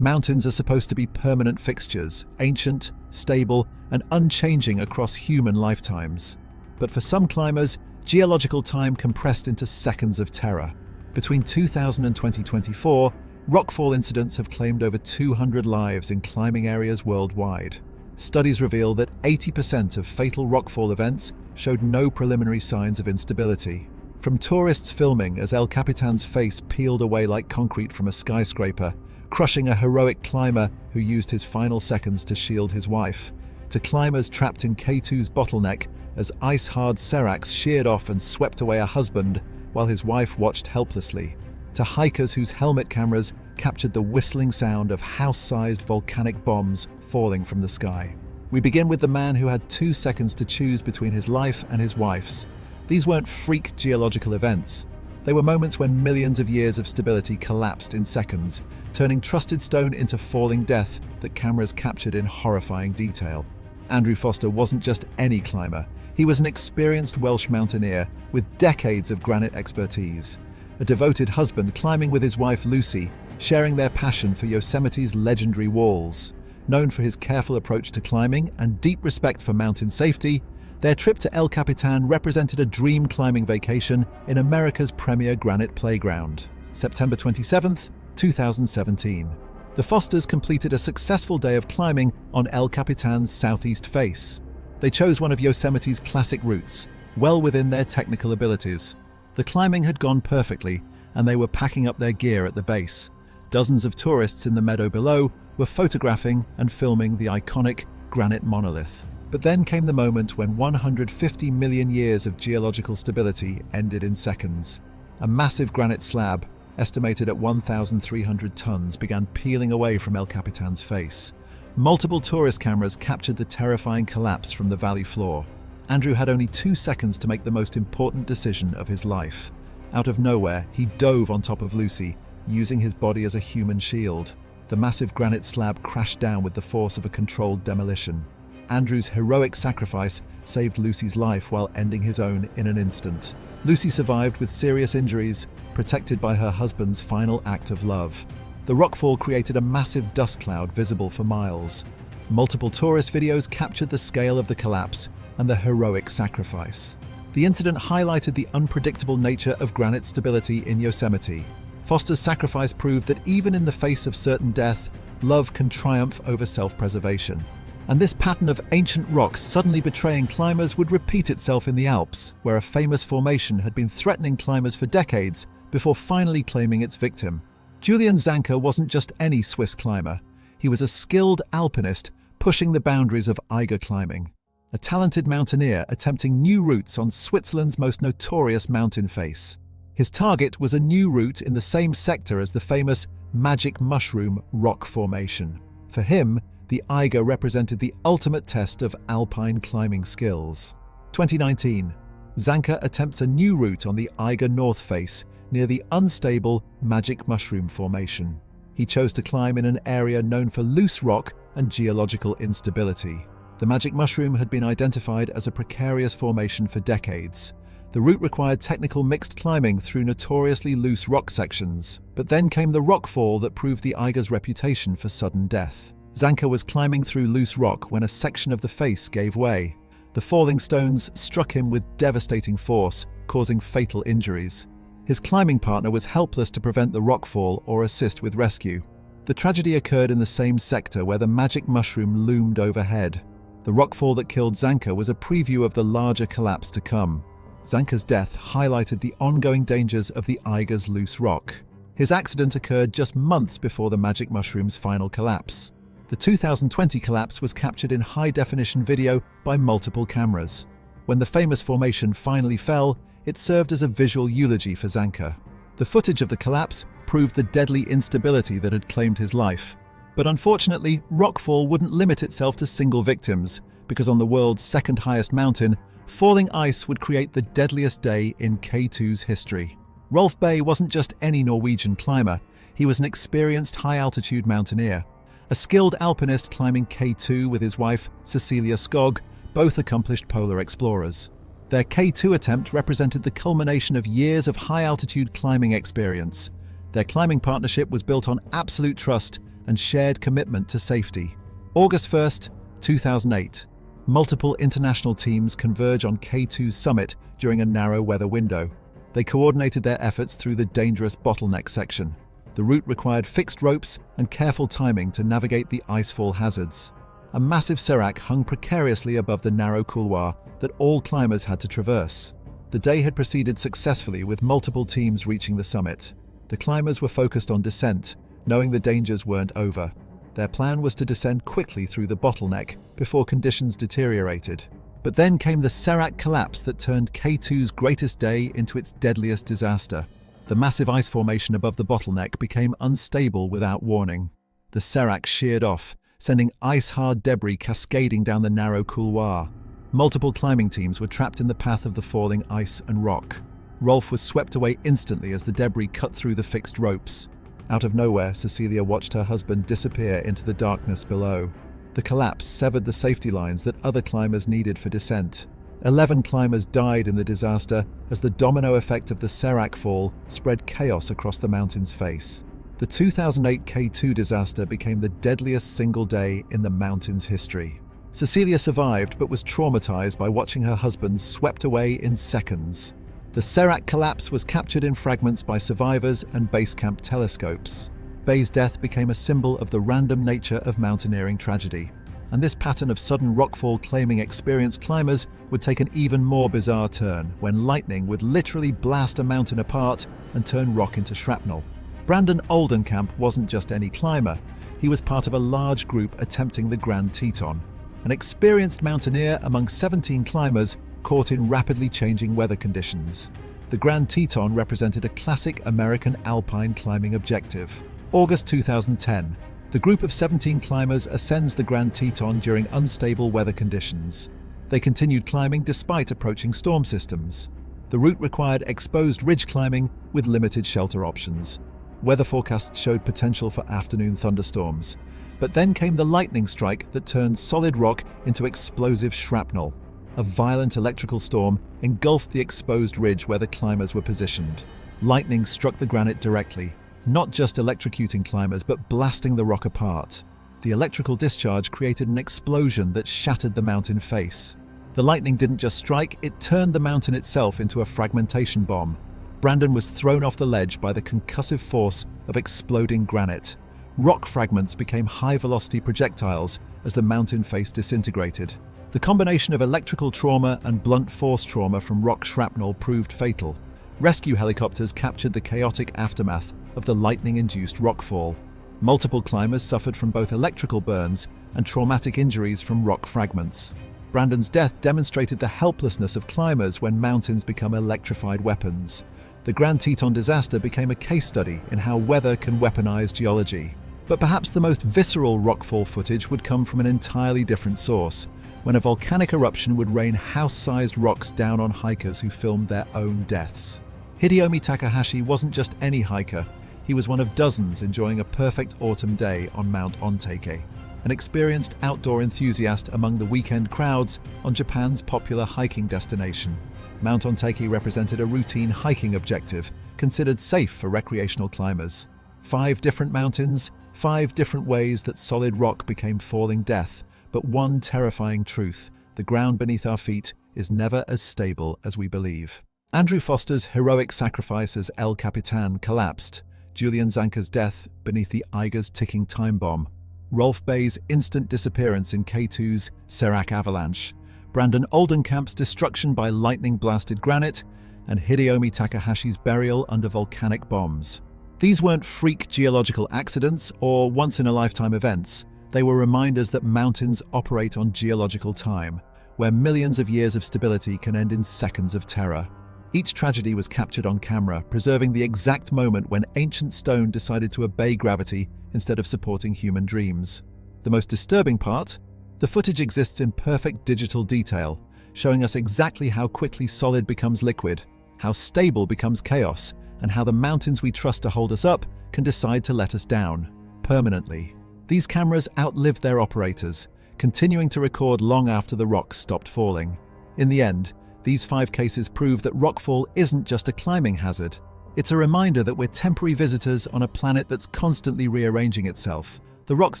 Mountains are supposed to be permanent fixtures, ancient, stable, and unchanging across human lifetimes. But for some climbers, geological time compressed into seconds of terror. Between 2000 and 2024, rockfall incidents have claimed over 200 lives in climbing areas worldwide. Studies reveal that 80% of fatal rockfall events showed no preliminary signs of instability. From tourists filming as El Capitan's face peeled away like concrete from a skyscraper, crushing a heroic climber who used his final seconds to shield his wife, to climbers trapped in K2's bottleneck as ice-hard seracs sheared off and swept away a husband while his wife watched helplessly, to hikers whose helmet cameras captured the whistling sound of house-sized volcanic bombs falling from the sky. We begin with the man who had 2 seconds to choose between his life and his wife's. These weren't freak geological events. They were moments when millions of years of stability collapsed in seconds, turning trusted stone into falling death that cameras captured in horrifying detail. Andrew Foster wasn't just any climber. He was an experienced Welsh mountaineer with decades of granite expertise. A devoted husband climbing with his wife Lucy, sharing their passion for Yosemite's legendary walls. Known for his careful approach to climbing and deep respect for mountain safety, their trip to El Capitan represented a dream climbing vacation in America's premier granite playground. September 27, 2017. The Fosters completed a successful day of climbing on El Capitan's southeast face. They chose one of Yosemite's classic routes, well within their technical abilities. The climbing had gone perfectly, and they were packing up their gear at the base. Dozens of tourists in the meadow below were photographing and filming the iconic granite monolith. But then came the moment when 150 million years of geological stability ended in seconds. A massive granite slab, estimated at 1,300 tons, began peeling away from El Capitan's face. Multiple tourist cameras captured the terrifying collapse from the valley floor. Andrew had only 2 seconds to make the most important decision of his life. Out of nowhere, he dove on top of Lucy, using his body as a human shield. The massive granite slab crashed down with the force of a controlled demolition. Andrew's heroic sacrifice saved Lucy's life while ending his own in an instant. Lucy survived with serious injuries, protected by her husband's final act of love. The rockfall created a massive dust cloud visible for miles. Multiple tourist videos captured the scale of the collapse and the heroic sacrifice. The incident highlighted the unpredictable nature of granite stability in Yosemite. Foster's sacrifice proved that even in the face of certain death, love can triumph over self-preservation. And this pattern of ancient rock suddenly betraying climbers would repeat itself in the Alps, where a famous formation had been threatening climbers for decades before finally claiming its victim. Julian Zanca wasn't just any Swiss climber. He was a skilled alpinist pushing the boundaries of Eiger climbing. A talented mountaineer attempting new routes on Switzerland's most notorious mountain face. His target was a new route in the same sector as the famous Magic Mushroom rock formation. For him, the Eiger represented the ultimate test of alpine climbing skills. 2019. Zanca attempts a new route on the Eiger North Face near the unstable Magic Mushroom formation. He chose to climb in an area known for loose rock and geological instability. The Magic Mushroom had been identified as a precarious formation for decades. The route required technical mixed climbing through notoriously loose rock sections. But then came the rockfall that proved the Eiger's reputation for sudden death. Zanca was climbing through loose rock when a section of the face gave way. The falling stones struck him with devastating force, causing fatal injuries. His climbing partner was helpless to prevent the rockfall or assist with rescue. The tragedy occurred in the same sector where the Magic Mushroom loomed overhead. The rockfall that killed Zanca was a preview of the larger collapse to come. Zanca's death highlighted the ongoing dangers of the Eiger's loose rock. His accident occurred just months before the Magic Mushroom's final collapse. The 2020 collapse was captured in high-definition video by multiple cameras. When the famous formation finally fell, it served as a visual eulogy for Zanca. The footage of the collapse proved the deadly instability that had claimed his life. But unfortunately, rockfall wouldn't limit itself to single victims, because on the world's second highest mountain, falling ice would create the deadliest day in K2's history. Rolf Bay wasn't just any Norwegian climber, he was an experienced high-altitude mountaineer. A skilled alpinist climbing K2 with his wife, Cecilia Skog, both accomplished polar explorers. Their K2 attempt represented the culmination of years of high-altitude climbing experience. Their climbing partnership was built on absolute trust and shared commitment to safety. August 1st, 2008. Multiple international teams converge on K2's summit during a narrow weather window. They coordinated their efforts through the dangerous bottleneck section. The route required fixed ropes and careful timing to navigate the icefall hazards. A massive serac hung precariously above the narrow couloir that all climbers had to traverse. The day had proceeded successfully, with multiple teams reaching the summit. The climbers were focused on descent, knowing the dangers weren't over. Their plan was to descend quickly through the bottleneck before conditions deteriorated. But then came the serac collapse that turned K2's greatest day into its deadliest disaster. The massive ice formation above the bottleneck became unstable without warning. The serac sheared off, sending ice-hard debris cascading down the narrow couloir. Multiple climbing teams were trapped in the path of the falling ice and rock. Rolf was swept away instantly as the debris cut through the fixed ropes. Out of nowhere, Cecilia watched her husband disappear into the darkness below. The collapse severed the safety lines that other climbers needed for descent. 11 climbers died in the disaster as the domino effect of the serac fall spread chaos across the mountain's face. The 2008 K2 disaster became the deadliest single day in the mountain's history. Cecilia survived but was traumatized by watching her husband swept away in seconds. The serac collapse was captured in fragments by survivors and base camp telescopes. Bay's death became a symbol of the random nature of mountaineering tragedy. And this pattern of sudden rockfall claiming experienced climbers would take an even more bizarre turn when lightning would literally blast a mountain apart and turn rock into shrapnel. Brandon Oldenkamp wasn't just any climber. He was part of a large group attempting the Grand Teton, an experienced mountaineer among 17 climbers caught in rapidly changing weather conditions. The Grand Teton represented a classic American alpine climbing objective. August 2010. The group of 17 climbers ascends the Grand Teton during unstable weather conditions. They continued climbing despite approaching storm systems. The route required exposed ridge climbing with limited shelter options. Weather forecasts showed potential for afternoon thunderstorms. But then came the lightning strike that turned solid rock into explosive shrapnel. A violent electrical storm engulfed the exposed ridge where the climbers were positioned. Lightning struck the granite directly, not just electrocuting climbers but blasting the rock apart. The electrical discharge created an explosion that shattered the mountain face. The lightning didn't just strike, it turned the mountain itself into a fragmentation bomb. Brandon was thrown off the ledge by the concussive force of exploding granite. Rock fragments became high-velocity projectiles as the mountain face disintegrated. The combination of electrical trauma and blunt force trauma from rock shrapnel proved fatal. Rescue helicopters captured the chaotic aftermath of the lightning-induced rockfall. Multiple climbers suffered from both electrical burns and traumatic injuries from rock fragments. Brandon's death demonstrated the helplessness of climbers when mountains become electrified weapons. The Grand Teton disaster became a case study in how weather can weaponize geology. But perhaps the most visceral rockfall footage would come from an entirely different source, when a volcanic eruption would rain house-sized rocks down on hikers who filmed their own deaths. Hideyomi Takahashi wasn't just any hiker. He was one of dozens enjoying a perfect autumn day on Mount Ontake, an experienced outdoor enthusiast among the weekend crowds on Japan's popular hiking destination. Mount Ontake represented a routine hiking objective, considered safe for recreational climbers. 5 different mountains, 5 different ways that solid rock became falling death, but one terrifying truth: the ground beneath our feet is never as stable as we believe. Andrew Foster's heroic sacrifice as El Capitan collapsed, Julian Zanker's death beneath the Eiger's ticking time bomb, Rolf Bay's instant disappearance in K2's Serac avalanche, Brandon Oldenkamp's destruction by lightning-blasted granite, and Hideyomi Takahashi's burial under volcanic bombs. These weren't freak geological accidents or once-in-a-lifetime events. They were reminders that mountains operate on geological time, where millions of years of stability can end in seconds of terror. Each tragedy was captured on camera, preserving the exact moment when ancient stone decided to obey gravity instead of supporting human dreams. The most disturbing part? The footage exists in perfect digital detail, showing us exactly how quickly solid becomes liquid, how stable becomes chaos, and how the mountains we trust to hold us up can decide to let us down, permanently. These cameras outlived their operators, continuing to record long after the rocks stopped falling. In the end, these 5 cases prove that rockfall isn't just a climbing hazard. It's a reminder that we're temporary visitors on a planet that's constantly rearranging itself, The rocks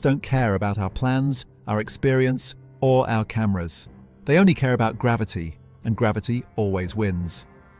don't care about our plans, our experience, or our cameras. They only care about gravity, and gravity always wins.